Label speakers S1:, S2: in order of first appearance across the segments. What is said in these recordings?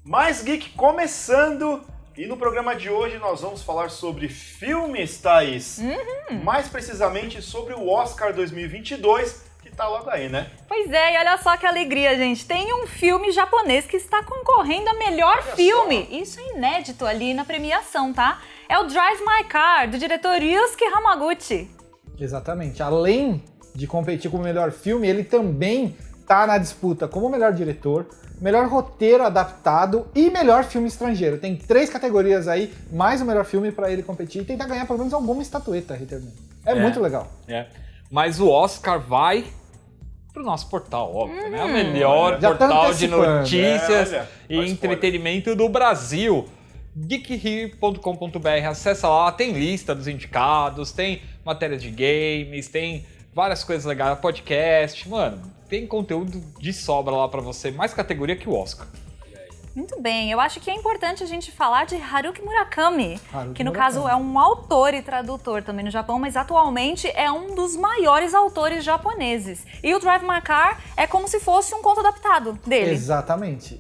S1: Mais Geek começando, e no programa de hoje nós vamos falar sobre filmes, Thaís. Mais precisamente sobre o Oscar 2022, que tá logo aí, né?
S2: Pois é, e olha só que alegria, gente. Tem um filme japonês que está concorrendo a melhor filme. Isso é inédito ali na premiação, tá? É o Drive My Car, do diretor Yusuke Hamaguchi.
S3: Exatamente. Além de competir com o melhor filme, ele também tá na disputa como melhor diretor, melhor roteiro adaptado e melhor filme estrangeiro. Tem 3 categorias aí, mais o melhor filme pra ele competir e tentar ganhar pelo menos alguma estatueta, Ritterman. É muito legal.
S4: Mas o Oscar vai pro nosso portal, óbvio, né? O melhor portal de notícias e entretenimento do Brasil. geekhere.com.br, acessa lá, tem lista dos indicados, tem matérias de games, tem várias coisas legais, podcast, mano, tem conteúdo de sobra lá pra você, mais categoria que o Oscar.
S2: Muito bem, eu acho que é importante a gente falar de Haruki Murakami, que no
S3: Murakami.
S2: caso é um autor e tradutor também no Japão, mas atualmente é um dos maiores autores japoneses. E o Drive My Car é como se fosse um conto adaptado dele.
S3: Exatamente.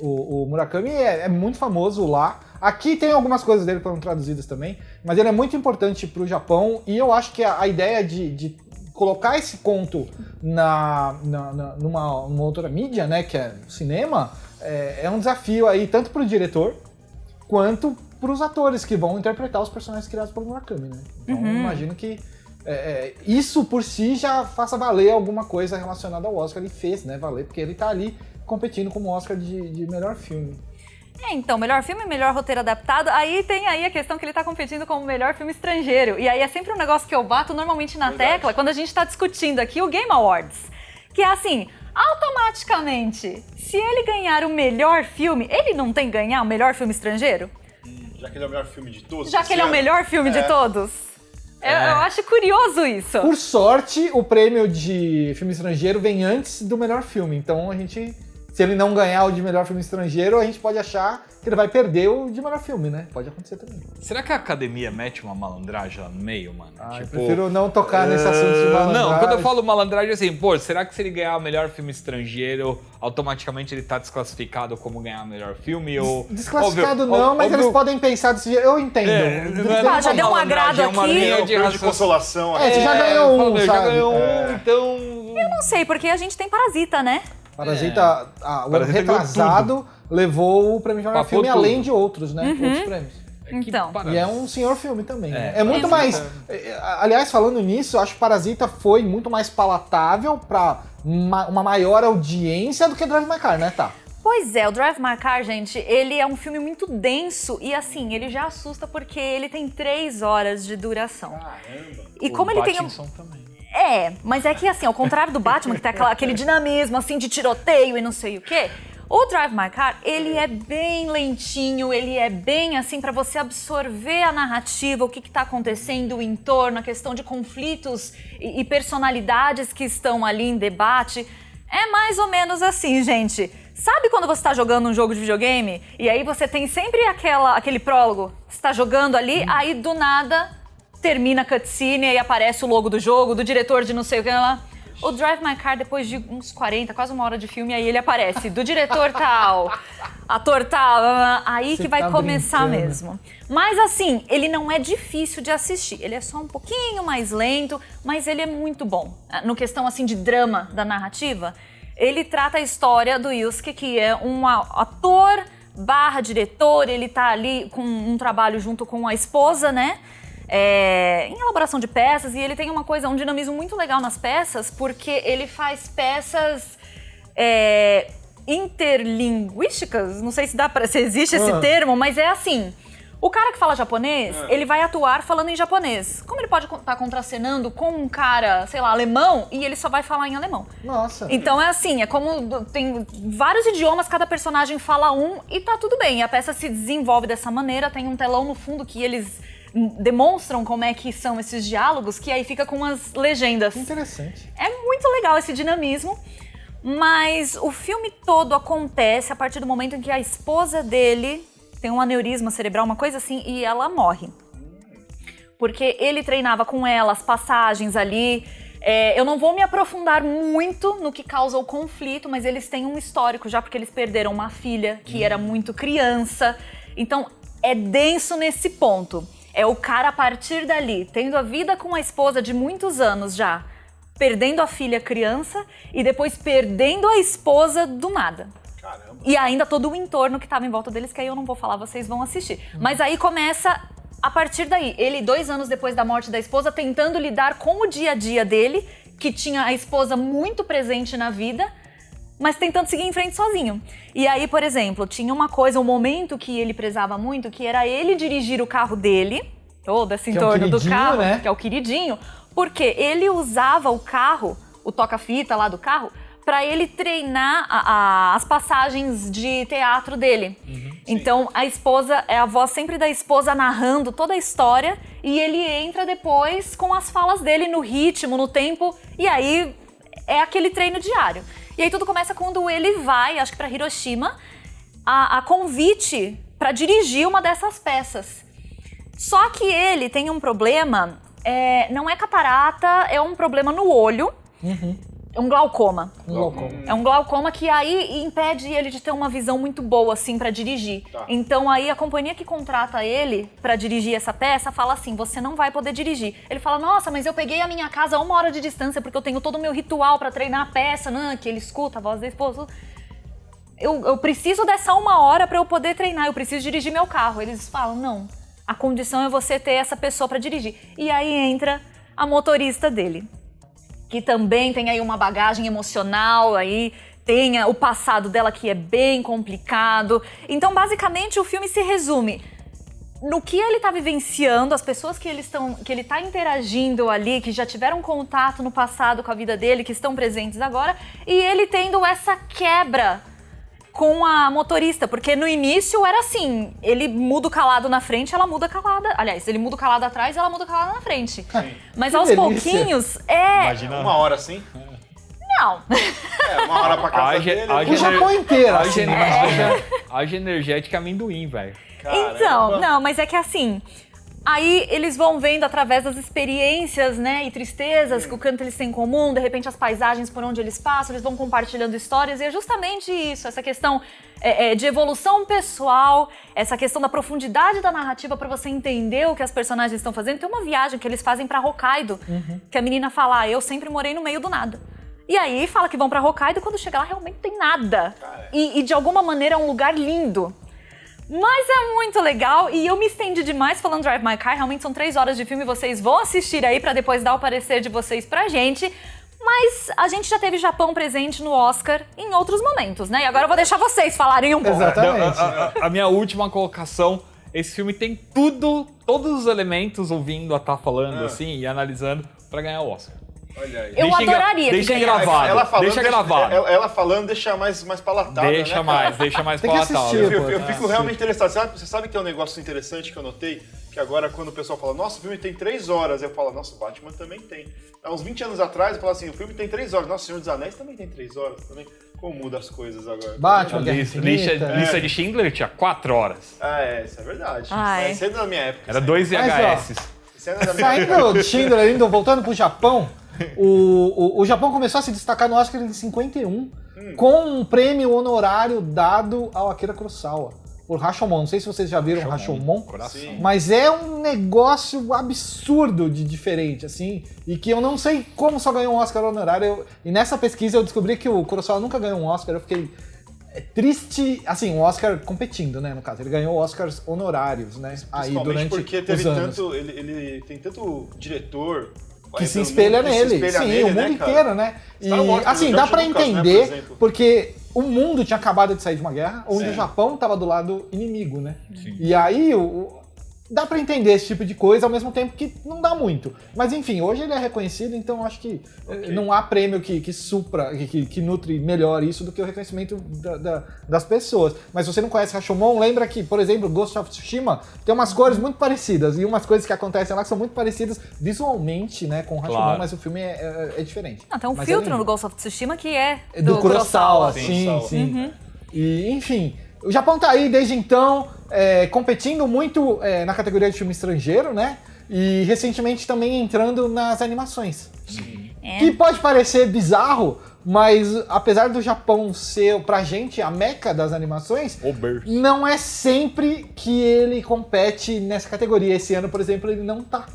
S3: O Murakami é muito famoso lá. Aqui tem algumas coisas dele que foram traduzidas também, mas ele é muito importante pro Japão e eu acho que a ideia de colocar esse conto numa outra mídia, né, que é o cinema, é um desafio aí tanto pro diretor quanto pros atores que vão interpretar os personagens criados pelo Murakami, né? Então imagino que isso por si já faça valer alguma coisa relacionada ao Oscar. Ele fez, né, valer, porque ele tá ali competindo como Oscar de melhor filme.
S2: Então, melhor filme, melhor roteiro adaptado, aí tem aí a questão que ele tá competindo como melhor filme estrangeiro. E aí é sempre um negócio que eu bato normalmente na tecla quando a gente tá discutindo aqui o Game Awards. Que é assim, automaticamente, se ele ganhar o melhor filme, ele não tem que ganhar o melhor filme estrangeiro?
S1: Já que ele é o melhor filme de todos.
S2: Já que ele é o melhor filme de todos? Eu acho curioso isso.
S3: Por sorte, o prêmio de filme estrangeiro vem antes do melhor filme, então a gente... Se ele não ganhar o de melhor filme estrangeiro, a gente pode achar que ele vai perder o de melhor filme, né? Pode acontecer também.
S4: Será que a academia mete uma malandragem lá no meio, mano?
S3: Eu prefiro não tocar nesse assunto de malandragem.
S4: Não, quando eu falo malandragem, assim, pô, será que se ele ganhar o melhor filme estrangeiro, automaticamente ele tá desclassificado como ganhar o melhor filme? Ou...
S3: Desclassificado não, mas eles podem pensar desse jeito. Eu entendo.
S2: Já deu um agrado
S4: é uma
S2: aqui.
S4: linha
S1: De consolação.
S3: Você já ganhou um, sabe?
S4: Já ganhou um, então...
S2: Eu não sei, porque a gente tem Parasita, né?
S3: Parasita, o ano retrasado, levou o prêmio de melhor filme, além de outros, né? Outros prêmios.
S2: Então.
S3: E é um senhor filme também, né? É muito mais... Aliás, falando nisso, eu acho que Parasita foi muito mais palatável pra uma maior audiência do que Drive My Car, né, tá?
S2: Pois é, o Drive My Car, gente, ele é um filme muito denso e assim, ele já assusta porque ele tem 3 horas de duração.
S1: Caramba!
S2: E como ele tem...
S4: também.
S2: Mas é que assim, ao contrário do Batman, que tem aquele dinamismo assim de tiroteio e não sei o quê, o Drive My Car, ele é bem lentinho, ele é bem assim pra você absorver a narrativa, o que tá acontecendo, o entorno, a questão de conflitos e personalidades que estão ali em debate. É mais ou menos assim, gente. Sabe quando você tá jogando um jogo de videogame e aí você tem sempre aquele prólogo, você tá jogando ali, aí do nada termina a cutscene e aparece o logo do jogo, do diretor de não sei o que lá. O Drive My Car, depois de uns 40, quase 1 hora de filme, aí ele aparece, do diretor tal, ator tal, aí
S3: Você
S2: que vai
S3: tá
S2: começar
S3: brincando.
S2: mesmo. Mas assim, ele não é difícil de assistir, ele é só um pouquinho mais lento, mas ele é muito bom. No questão assim de drama da narrativa, ele trata a história do Yusuke, que é um ator / diretor, ele tá ali com um trabalho junto com a esposa, né? Em elaboração de peças, e ele tem um dinamismo muito legal nas peças, porque ele faz peças interlinguísticas, não sei se existe esse termo, mas é assim, o cara que fala japonês, ele vai atuar falando em japonês. Como ele pode estar contracenando com um cara, sei lá, alemão, e ele só vai falar em alemão?
S3: Nossa.
S2: Então é assim, é como tem vários idiomas, cada personagem fala um e tá tudo bem. E a peça se desenvolve dessa maneira, tem um telão no fundo que eles demonstram como é que são esses diálogos, que aí fica com as legendas.
S3: Interessante.
S2: É muito legal esse dinamismo, mas o filme todo acontece a partir do momento em que a esposa dele tem um aneurisma cerebral, uma coisa assim, e ela morre. Porque ele treinava com ela as passagens ali, Eu não vou me aprofundar muito no que causa o conflito, mas eles têm um histórico já, porque eles perderam uma filha que era muito criança. Então, é denso nesse ponto. É o cara, a partir dali, tendo a vida com a esposa de muitos anos já, perdendo a filha criança e depois perdendo a esposa do nada.
S1: Caramba.
S2: E ainda todo o entorno que estava em volta deles, que aí eu não vou falar, vocês vão assistir. Mas aí começa, a partir daí, ele 2 anos depois da morte da esposa, tentando lidar com o dia a dia dele, que tinha a esposa muito presente na vida, mas tentando seguir em frente sozinho. E aí, por exemplo, tinha uma coisa, um momento que ele prezava muito, que era ele dirigir o carro dele, todo esse entorno do carro,
S3: né?
S2: que é o queridinho, porque ele usava o carro, o toca-fita lá do carro, para ele treinar as passagens de teatro dele. Então, a esposa, é a voz sempre da esposa narrando toda a história, e ele entra depois com as falas dele no ritmo, no tempo, e aí é aquele treino diário. E aí tudo começa quando ele vai, acho que para Hiroshima, a convite para dirigir uma dessas peças. Só que ele tem um problema, não é catarata, é um problema no olho, é um glaucoma. É um glaucoma que aí impede ele de ter uma visão muito boa, assim, para dirigir.
S1: Tá.
S2: Então aí a companhia que contrata ele para dirigir essa peça fala assim, você não vai poder dirigir. Ele fala, nossa, mas eu peguei a minha casa a 1 hora de distância porque eu tenho todo o meu ritual para treinar a peça, né? Que ele escuta a voz da esposa. Eu preciso dessa 1 hora para eu poder treinar, eu preciso dirigir meu carro. Eles falam, não, a condição é você ter essa pessoa para dirigir. E aí entra a motorista dele, que também tem aí uma bagagem emocional, aí tem o passado dela que é bem complicado. Então, basicamente, o filme se resume no que ele está vivenciando, as pessoas que ele está interagindo ali, que já tiveram contato no passado com a vida dele, que estão presentes agora, e ele tendo essa quebra com a motorista, porque no início era assim, ele muda o calado na frente, ela muda calada. Aliás, ele muda o calado atrás, ela muda o calado na frente. Mas
S3: Que
S2: aos
S3: delícia.
S2: pouquinhos,
S4: Imagina.
S1: 1 hora assim?
S2: não.
S1: 1 hora pra casa dele.
S3: O Japão inteiro, assim.
S4: Haja energética amendoim, velho.
S1: Caramba.
S2: Então, não, mas é que assim, aí eles vão vendo através das experiências, né, e tristezas que o canto eles têm em comum, de repente as paisagens por onde eles passam, eles vão compartilhando histórias, e é justamente isso, essa questão de evolução pessoal, essa questão da profundidade da narrativa para você entender o que as personagens estão fazendo. Tem uma viagem que eles fazem para Hokkaido, que a menina fala, eu sempre morei no meio do nada. E aí fala que vão para Hokkaido e quando chega lá realmente tem nada. E de alguma maneira é um lugar lindo. Mas é muito legal e eu me estendi demais falando Drive My Car, realmente são 3 horas de filme, vocês vão assistir aí pra depois dar o parecer de vocês pra gente. Mas a gente já teve Japão presente no Oscar em outros momentos, né? E agora eu vou deixar vocês falarem um pouco.
S3: Exatamente.
S4: A minha última colocação, esse filme tem todos os elementos ouvindo a tá falando assim e analisando pra ganhar o Oscar.
S1: Olha aí.
S2: Eu adoraria que
S4: Deixa
S2: ganhasse.
S4: gravado, deixa gravado.
S1: Ela falando deixa mais palatável,
S4: Deixa
S1: né,
S4: mais
S3: Tem que
S4: palatável.
S3: assistir,
S1: Eu
S3: pô.
S1: fico realmente interessado. Você sabe que é um negócio interessante que eu notei? Que agora quando o pessoal fala, nossa, o filme tem 3 horas, eu falo, nossa, o Batman também tem. Há uns 20 anos atrás eu falo assim, o filme tem 3 horas, nossa, o Senhor dos Anéis também tem 3 horas também. Como muda as coisas agora.
S3: Batman, Guerra
S4: Lista
S3: Infinita.
S4: de Schindler tinha 4 horas.
S1: Isso é verdade.
S2: Ai.
S1: Isso é da minha época.
S4: Era 2
S3: Mas,
S4: VHS.
S1: Isso é da minha época.
S3: Saindo de Schindler ainda, voltando pro Japão, o Japão começou a se destacar no Oscar em 51 com um prêmio honorário dado ao Akira Kurosawa por Rashomon. Não sei se vocês já viram Rashomon,
S4: Coração.
S3: mas é um negócio absurdo de diferente, assim, e que eu não sei como só ganhou um Oscar honorário. E nessa pesquisa eu descobri que o Kurosawa nunca ganhou um Oscar, eu fiquei triste, assim, um Oscar competindo, né, no caso. Ele ganhou Oscars honorários, né, aí
S1: Principalmente
S3: durante
S1: porque teve
S3: os anos.
S1: tanto. Ele tem tanto diretor.
S3: Que se espelha nele. Sim, o mundo
S1: né,
S3: inteiro, né? E,
S1: Star Wars,
S3: assim,
S1: o
S3: dá
S1: George
S3: pra
S1: Lucas, né,
S3: entender,
S1: por exemplo.
S3: porque o mundo tinha acabado de sair de uma guerra, onde o Japão tava do lado inimigo, né?
S4: Sim.
S3: E aí, dá pra entender esse tipo de coisa, ao mesmo tempo que não dá muito. Mas enfim, hoje ele é reconhecido, então eu acho que não há prêmio que supra, que nutre melhor isso do que o reconhecimento das pessoas. Mas se você não conhece Rashomon, lembra que, por exemplo, Ghost of Tsushima tem umas cores muito parecidas, e umas coisas que acontecem lá que são muito parecidas visualmente, né, com Rashomon,
S4: Claro.
S3: mas o filme é diferente.
S2: Não, tem um
S3: Mas
S2: filtro
S3: lindo.
S2: no Ghost of Tsushima que é
S3: Do Kurosawa,
S1: Sim.
S3: sim. E, enfim, o Japão tá aí desde então, competindo muito na categoria de filme estrangeiro, né? E recentemente também entrando nas animações. Que pode parecer bizarro, mas apesar do Japão ser, pra gente, a meca das animações, não é sempre que ele compete nessa categoria. Esse ano, por exemplo, ele não tá.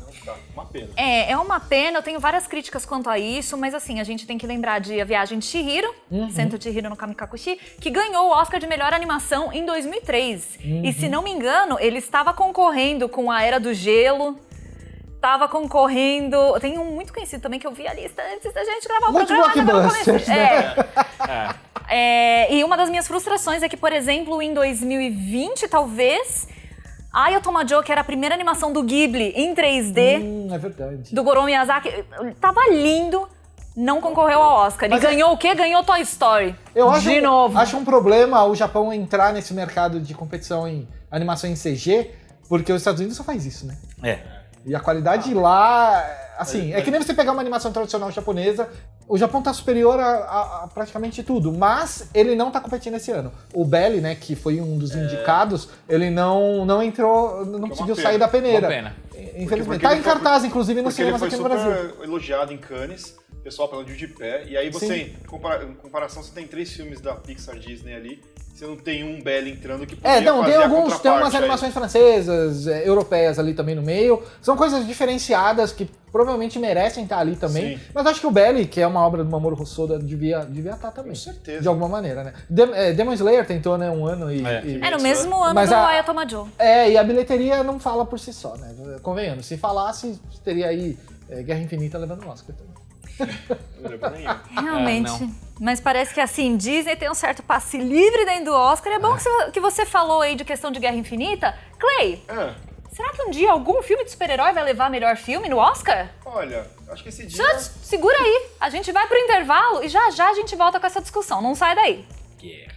S1: Uma pena.
S2: É uma pena, eu tenho várias críticas quanto a isso, mas assim, a gente tem que lembrar de A Viagem de Chihiro, Sento Chihiro no Kamikakushi, que ganhou o Oscar de melhor animação em 2003. E se não me engano, ele estava concorrendo com A Era do Gelo, estava concorrendo... Tem um muito conhecido também que eu vi a lista antes da gente gravar o
S3: Muitos
S2: programa.
S3: blockbusters, né?
S2: E uma das minhas frustrações é que, por exemplo, em 2020, talvez... Ayatomajo, que era a primeira animação do Ghibli em 3D,
S3: É verdade.
S2: do Goro Miyazaki, tava lindo, não concorreu ao Oscar.
S3: Mas
S2: e ganhou o quê? Ganhou Toy Story.
S3: Eu
S2: de novo.
S3: acho um problema o Japão entrar nesse mercado de competição em animação em CG, porque os Estados Unidos só faz isso, né? E a qualidade lá, assim, é que nem você pegar uma animação tradicional japonesa, o Japão tá superior a praticamente tudo, mas ele não tá competindo esse ano. O Belly, né, que foi um dos indicados, ele não entrou, não conseguiu sair da peneira.
S4: Uma pena.
S3: Infelizmente.
S1: Porque
S3: Tá
S1: ele
S3: em
S1: foi-
S3: cartaz, inclusive, no
S1: Porque ele
S3: cinema
S1: foi
S3: aqui no
S1: super
S3: Brasil.
S1: elogiado em Cannes, o pessoal falando de pé, e aí você, em comparação, você tem 3 filmes da Pixar Disney ali, você não tem um Belly entrando que podia
S3: Não,
S1: fazer
S3: tem
S1: a
S3: alguns, tem
S1: contraparte
S3: umas
S1: aí.
S3: animações francesas, europeias ali também no meio. São coisas diferenciadas que provavelmente merecem estar ali também.
S1: Sim.
S3: Mas acho que o Belly, que é uma obra do Mamoru Hosoda, devia estar também.
S1: Com certeza.
S3: De alguma maneira, né? Demon Slayer tentou, né, um ano e...
S2: No mesmo ano
S3: Mas
S2: do
S3: a-
S2: Ayatomajo.
S3: e a bilheteria não fala por si só, né? Convenhamos, se falasse, teria aí Guerra Infinita levando o Oscar também.
S1: Não lembro nem eu.
S2: Realmente. Mas parece que assim, Disney tem um certo passe livre dentro do Oscar. É bom que você falou aí de questão de Guerra Infinita. Clay, será que um dia algum filme de super-herói vai levar melhor filme no Oscar?
S1: Olha, acho que esse dia...
S2: Segura aí. A gente vai pro intervalo e já já a gente volta com essa discussão. Não sai daí.
S4: Guerra.